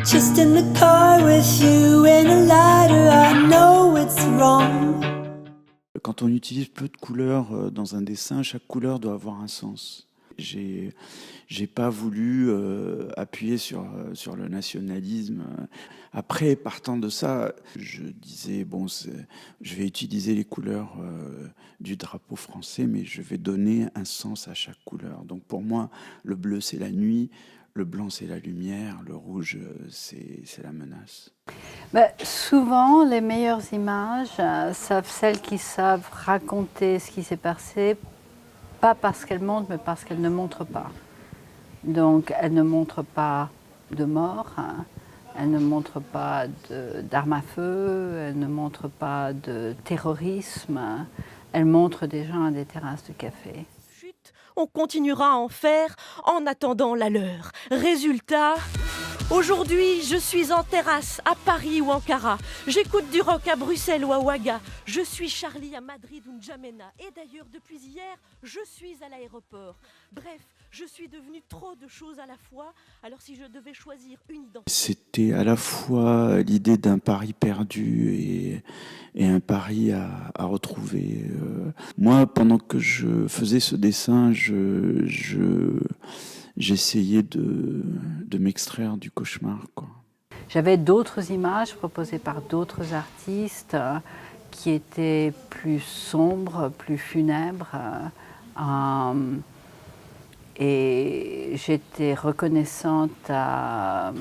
Just in the car with you and a lighter, I know it's wrong. Quand on utilise peu de couleurs dans un dessin, chaque couleur doit avoir un sens. J'ai pas voulu appuyer sur le nationalisme. Après, partant de ça, je disais bon, je vais utiliser les couleurs du drapeau français, mais je vais donner un sens à chaque couleur. Donc pour moi, le bleu c'est la nuit, le blanc c'est la lumière, le rouge c'est la menace. Souvent, les meilleures images, celles qui savent raconter ce qui s'est passé, pas parce qu'elles montrent, mais parce qu'elles ne montrent pas. Donc, elles ne montrent pas de mort, elles ne montrent pas d'armes à feu, elles ne montrent pas de terrorisme, elles montrent des gens à des terrasses de café. On continuera à en faire en attendant la leur. Résultat, aujourd'hui, je suis en terrasse à Paris ou Ankara. J'écoute du rock à Bruxelles ou à Ouaga. Je suis Charlie à Madrid ou N'Djamena. Et d'ailleurs, depuis hier, je suis à l'aéroport. Bref, je suis devenue trop de choses à la fois. Alors si je devais choisir une identité... C'était à la fois l'idée d'un Paris perdu et un Paris à retrouver. Moi, pendant que je faisais ce dessin, j'essayais de m'extraire du cauchemar, quoi. J'avais d'autres images proposées par d'autres artistes qui étaient plus sombres, plus funèbres. Et j'étais reconnaissante à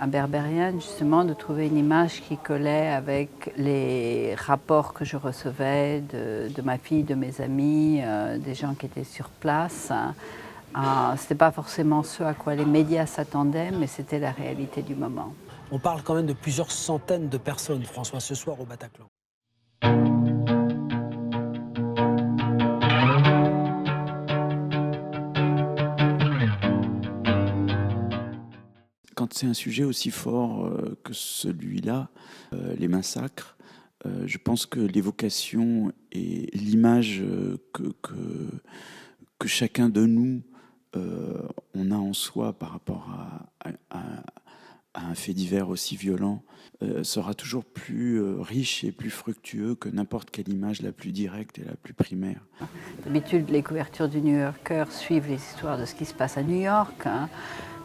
Berberian justement de trouver une image qui collait avec les rapports que je recevais de ma fille, de mes amis, des gens qui étaient sur place. Ce n'était pas forcément ce à quoi les médias s'attendaient, mais c'était la réalité du moment. On parle quand même de plusieurs centaines de personnes, François, ce soir au Bataclan. Quand c'est un sujet aussi fort que celui-là, les massacres, je pense que l'évocation et l'image que chacun de nous on a en soi par rapport à un fait divers aussi violent sera toujours plus riche et plus fructueux que n'importe quelle image la plus directe et la plus primaire. D'habitude, les couvertures du New Yorker suivent les histoires de ce qui se passe à New York.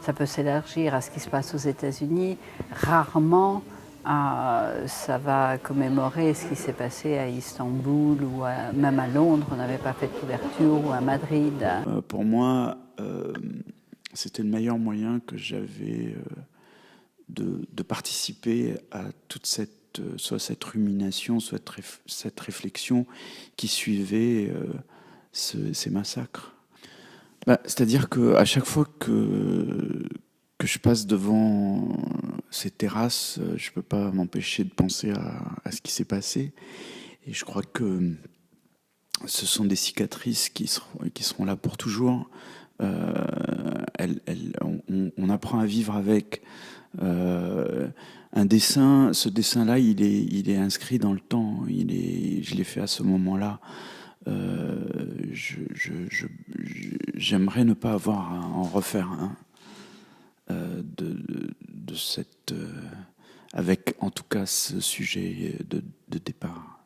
Ça peut s'élargir à ce qui se passe aux États-Unis. Rarement, ça va commémorer ce qui s'est passé à Istanbul ou même à Londres. On n'avait pas fait de couverture, ou à Madrid. Pour moi, c'était le meilleur moyen que j'avais de participer à toute soit cette rumination, soit cette réflexion qui suivait ces massacres. C'est-à-dire qu'à chaque fois que je passe devant ces terrasses, je ne peux pas m'empêcher de penser à ce qui s'est passé. Et je crois que ce sont des cicatrices qui seront là pour toujours. On apprend à vivre avec. Un dessin, ce dessin-là, il est inscrit dans le temps. Je l'ai fait à ce moment-là. J'aimerais ne pas avoir à en refaire un de cette, avec en tout cas ce sujet de départ.